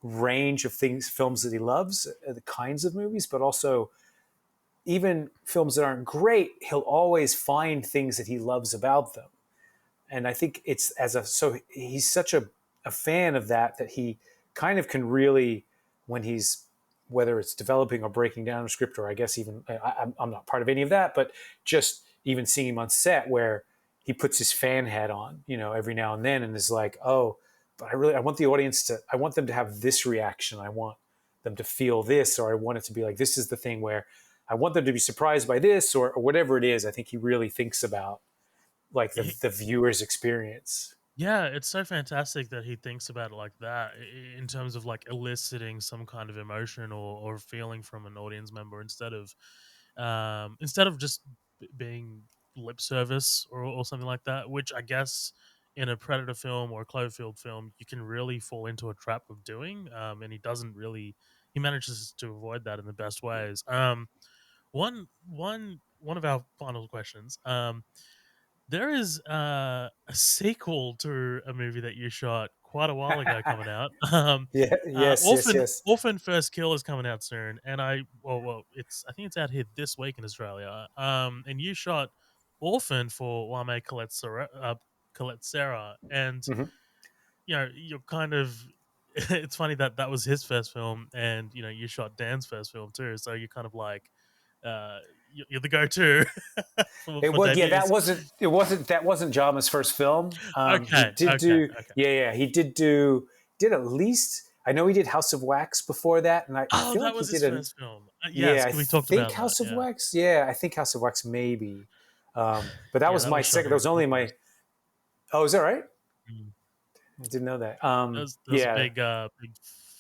range of things, films that he loves, the kinds of movies, but also even films that aren't great, he'll always find things that he loves about them. And I think it's as a so he's such a fan of that he kind of can really, when he's, whether it's developing or breaking down a script, or I guess even I'm not part of any of that, but just even seeing him on set where he puts his fan hat on, every now and then, and is like, oh, but I want the audience to, I want them to have this reaction, I want them to feel this, or I want it to be like, this is the thing where I want them to be surprised by this, or whatever it is. I think he really thinks about like the viewer's experience. Yeah, it's so fantastic that he thinks about it like that in terms of like eliciting some kind of emotion or feeling from an audience member instead of just being lip service or something like that, which I guess in a Predator film or a Cloverfield film you can really fall into a trap of doing. And he doesn't really, he manages to avoid that in the best ways. One of our final questions. There is a sequel to a movie that you shot quite a while ago coming out. Yeah, yes, yes, yes. Orphan First Kill is coming out soon, and it's, I think it's out here this week in Australia. And you shot Orphan for Wame Colette Serra, and Mhm. you're kind of. It's funny that that was his first film, and you shot Dan's first film too. So you're kind of like, uh, you're the go-to It for was, yeah. debuts. That wasn't Jama's first film. He Okay, did okay, do, okay. yeah, he did at least, I know he did House of Wax before that, and I Oh, feel that like he was his did a, first film. yeah, Yes, I we talked think about that, House of yeah. Wax, yeah, I think House of Wax maybe, but that Yeah, was that my was shot second. That here on was the only Gold my. Coast. Oh, is that right? Mm. I didn't know that. There was a Yeah, big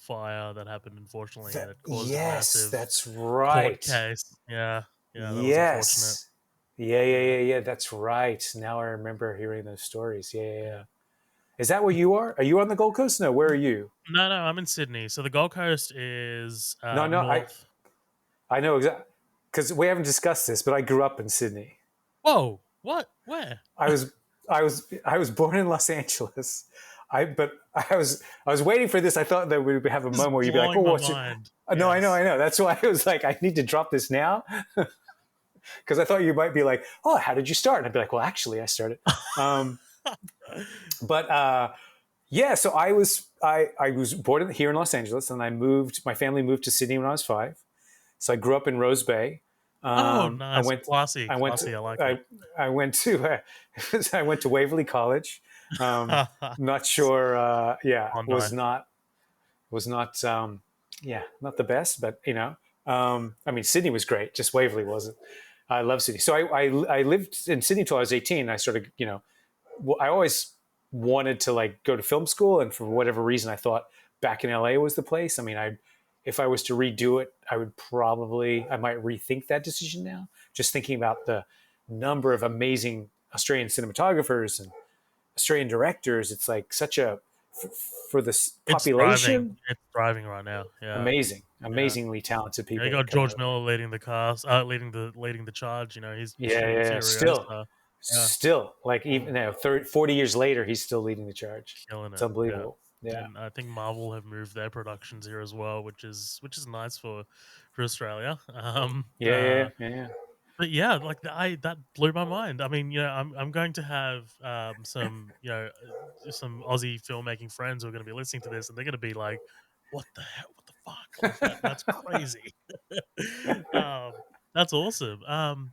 fire that happened, unfortunately, and it caused a yes, massive that's court right. case. Yeah, yeah, that was unfortunate. Yes. Yeah, yeah, Yeah. yeah, yeah. That's right. Now I remember hearing those stories. Yeah, yeah, yeah. Is that where you are? Are you on the Gold Coast? No, where are N you? No, no, I'm in Sydney. So the Gold Coast is, No, no, north. I know exactly, because we haven't discussed this, but I grew up in Sydney. Whoa! What? Where? I was I was born in Los Angeles. I was waiting for this. I thought that we'd have a This is moment where you'd be like, "Oh, blowing my what's your?" mind. No, I know, Yes. I know. That's why I was like, I need to drop this now because I thought you might be like, "Oh, how did you start?" And I'd be like, "Well, actually, I started." Um, but yeah, so I was born here in Los Angeles, and I moved. My family moved to Sydney when I was 5. So I grew up in Rose Bay. Oh, I nice. went Classy, I went to classy, I like it. I went to I went to Waverly College. Not sure. Yeah, Bondi. was not yeah, not the best, but I mean, Sydney was great. Just Waverly wasn't. I love Sydney. So I lived in Sydney till I was 18. I sort of I always wanted to like go to film school, and for whatever reason, I thought back in LA was the place. I mean, if I was to redo it, I might rethink that decision now. Just thinking about the number of amazing Australian cinematographers and Australian directors, it's like such a for this It's thriving. population, It's thriving right now. Yeah, yeah. amazingly talented Yeah, you people that got come George out of there. Miller leading the cast, leading the charge. He's Yeah, shooting yeah, yeah. Furiosa. Yeah, Still, like mm, even 30, 40 years later, he's still leading the charge. killing It's it. Yeah, unbelievable. Yeah, and I think Marvel have moved their productions here as well, which is nice for Australia. yeah, yeah, yeah, yeah. But yeah, like I that blew my mind. I mean, I'm going to have some Aussie filmmaking friends who are going to be listening to this, and they're going to be like, "What the hell? What the fuck? Like that's crazy." um, that's awesome.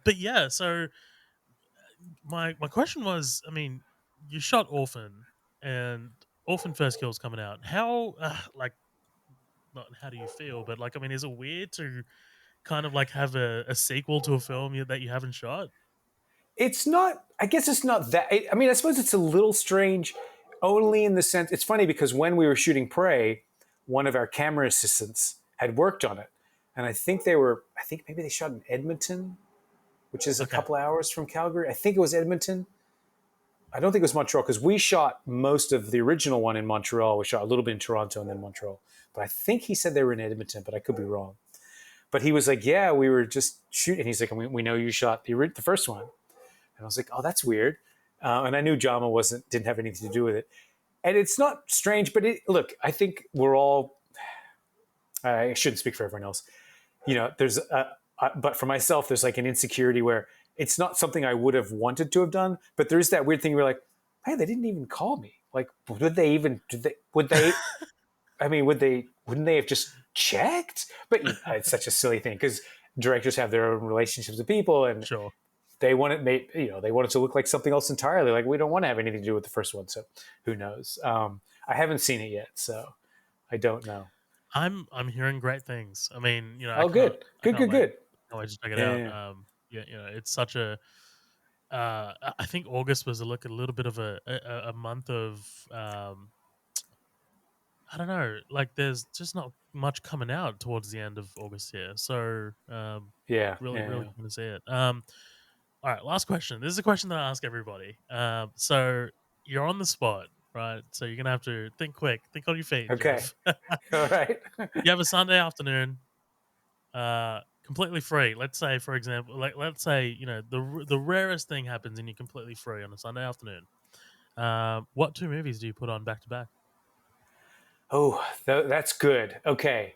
But yeah, so my question was, I mean, you shot Orphan, and Orphan First Kill's coming out. How like not how do you feel, but like I mean, is it weird to kind of like have a sequel to a film that you haven't shot? It's not. I guess it's not that. I mean, I suppose it's a little strange, only in the sense. It's funny because when we were shooting Prey, one of our camera assistants had worked on it, and I think they were. I think maybe they shot in Edmonton, which is a Okay. couple hours from Calgary. I think it was Edmonton. I don't think it was Montreal because we shot most of the original one in Montreal. We shot a little bit in Toronto and then Montreal. But I think he said they were in Edmonton, but I could be wrong. But he was like, "Yeah, we were just shooting." He's like, we know you shot the first one," and I was like, "Oh, that's weird." And I knew Jama didn't have anything to do with it. And it's not strange, but look, I think we're all. I shouldn't speak for everyone else. There's but for myself, there's like an insecurity where it's not something I would have wanted to have done, but there's that weird thing where like, man, they didn't even call me. Like, I mean, wouldn't they have just checked? But it's such a silly thing because directors have their own relationships with people, and Sure. they want it made. They want it to look like something else entirely. Like we don't want to have anything to do with the first one. So who knows? I haven't seen it yet, so I don't know. I'm hearing great things. I mean, Oh, good, I good, can't good, wait. good. Can't wait to check it out. Yeah, Yeah, it's such a. I think August was a little bit of a month of I don't know, like there's just not much coming out towards the end of August here. So yeah, really, yeah, really yeah. keen to see it. All right, last question. This is a question that I ask everybody. So you're on the spot, right? So you're gonna have to think quick, think on your feet, Okay, Jeff. all right. You have a Sunday afternoon, completely free. Let's say, for example, like let's say the rarest thing happens and you're completely free on a Sunday afternoon. What two movies do you put on back to back? Oh, that's good. Okay,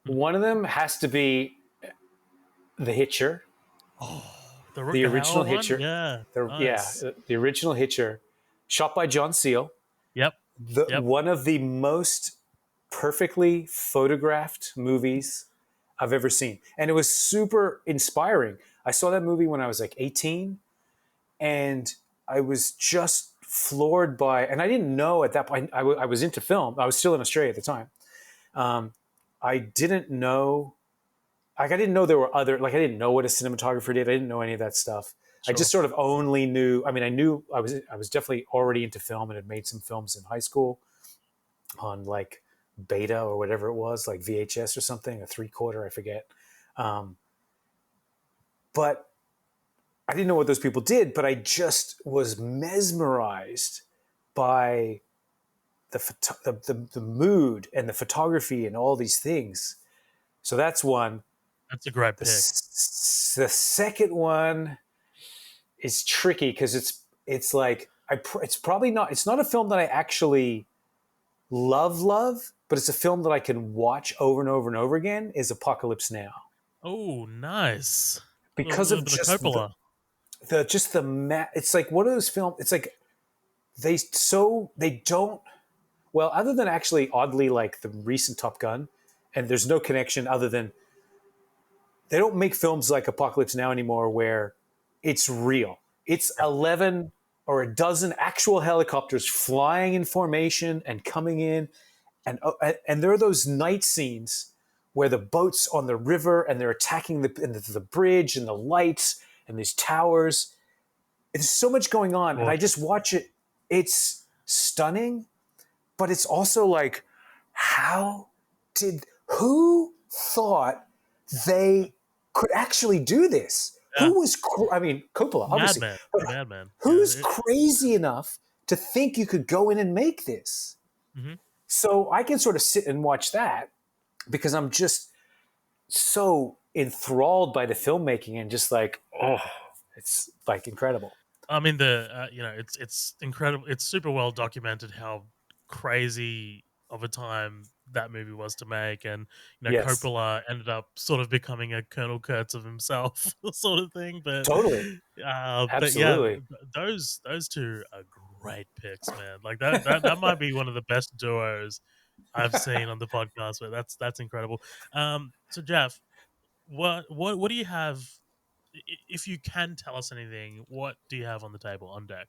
one of them has to be The Hitcher, Oh, the the Howler original one, Hitcher. yeah, Yeah, nice. the original Hitcher, shot by John Seal. Yep, The yep. one of the most perfectly photographed movies I've ever seen, and it was super inspiring. I saw that movie when I was like 18, and I was just floored by. And I didn't know at that point. I was into film. I was still in Australia at the time. Um, I didn't know. Like I didn't know there were other. Like I didn't know what a cinematographer did. I didn't know any of that stuff. I just Sure. sort of only knew. I mean, I knew I was definitely already into film and had made some films in high school on like beta or whatever it was, like VHS or something, a 3/4, I forget. Um, but I didn't know what those people did, but I just was mesmerized by the mood and the photography and all these things. So that's one. That's a great The, pick. the second one is tricky because it's like it's probably not. It's not a film that I actually love, but it's a film that I can watch over and over and over again. Is Apocalypse Now Oh, nice. A because little of bit of just Coppola. it's like one of those films. It's like they don't, well, other than actually oddly like the recent Top Gun, and there's no connection other than they don't make films like Apocalypse Now anymore where it's real. It's Yep. 11 or a dozen actual helicopters flying in formation and coming in, and there are those night scenes where the boats on the river and they're attacking the bridge and the lights and these towers. There's so much going on, and I just Gorgeous. watch it. It's stunning, but it's also like, how did who thought they could actually do this? Yeah. Who was? I mean, Coppola, obviously, Madman. but Madman. who's crazy enough to think you could go in and make this? Mhm. So I can sort of sit and watch that because I'm just so enthralled by the filmmaking and just like, oh, it's like incredible. I mean, it's incredible. It's super well documented how crazy of a time that movie was to make, and Yes, Coppola ended up sort of becoming a Colonel Kurtz of himself, sort of thing. totally, But yeah, absolutely. those two are great picks, man. Like that might be one of the best duos I've seen on the podcast. But that's incredible. So Jeff, what do you have? If you can tell us anything, what do you have on the table on deck?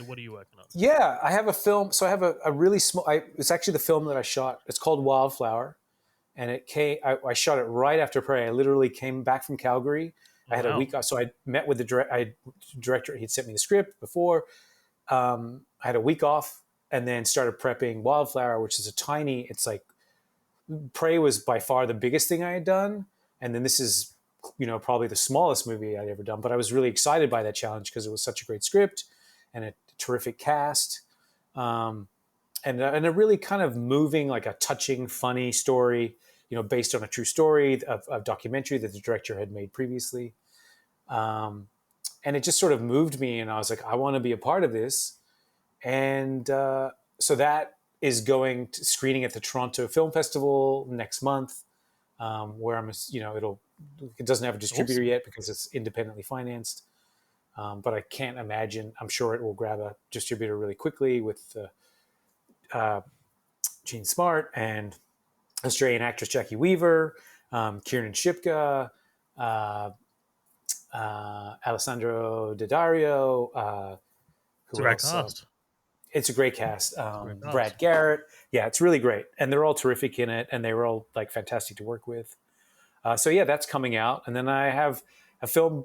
What are you working on? Yeah, I have a film. So I have a really small. It's actually the film that I shot. It's called Wildflower, and it came. I shot it right after Prey. I literally came back from Calgary. I Oh, had a wow. week off, so I met with the director. He'd sent me the script before. I had a week off, and then started prepping Wildflower, which is a tiny. It's like Prey was by far the biggest thing I had done, and then this is probably the smallest movie I'd ever done. But I was really excited by that challenge because it was such a great script and a terrific cast. Um, and a really kind of moving, like a touching, funny story, based on a true story of documentary that the director had made previously. Um, and it just sort of moved me, and I was like, I want to be a part of this. And so that is going to screening at the Toronto Film Festival next month, where it doesn't have a distributor Awesome. yet because it's independently financed. But I can't imagine. I'm sure it will grab a distributor really quickly with Gene Smart and Australian actress Jackie Weaver, Kiernan Shipka, uh, Alessandro Daddario. It's a Who great else? cast. It's a great cast. It's a great Brad cast. Garrett. Yeah, it's really great, and they're all terrific in it, and they were all like fantastic to work with. So yeah, that's coming out, and then I have a film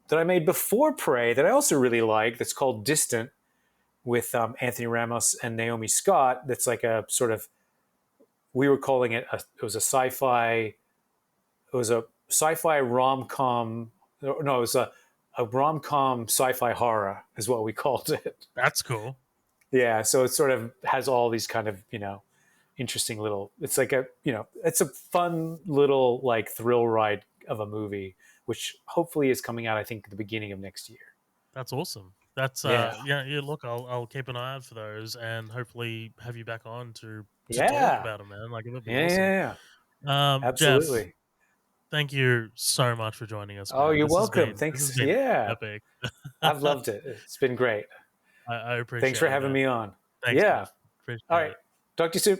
that I made before Prey that I also really like. That's called Distant with Anthony Ramos and Naomi Scott. That's like a sort of we were calling it. It was a sci-fi. It was a sci-fi rom-com. No, it was a rom-com sci-fi horror is what we called it. That's cool. Yeah, so it sort of has all these kind of interesting little. It's like it's a fun little like thrill ride of a movie, which hopefully is coming out. I think at the beginning of next year. That's awesome. That's Yeah, yeah. Look, I'll keep an eye out for those, and hopefully have you back on to talk yeah, about them, man. Like it would be yeah, yeah, awesome. yeah. Jeff, Absolutely. thank you so much for joining us, Oh, man. you're welcome. This has Thanks. been Yeah, epic. I've loved it. It's been great. I Thanks appreciate for it, having man. me on. Thanks, Yeah. Jeff. All Appreciate right. it. Talk to you soon.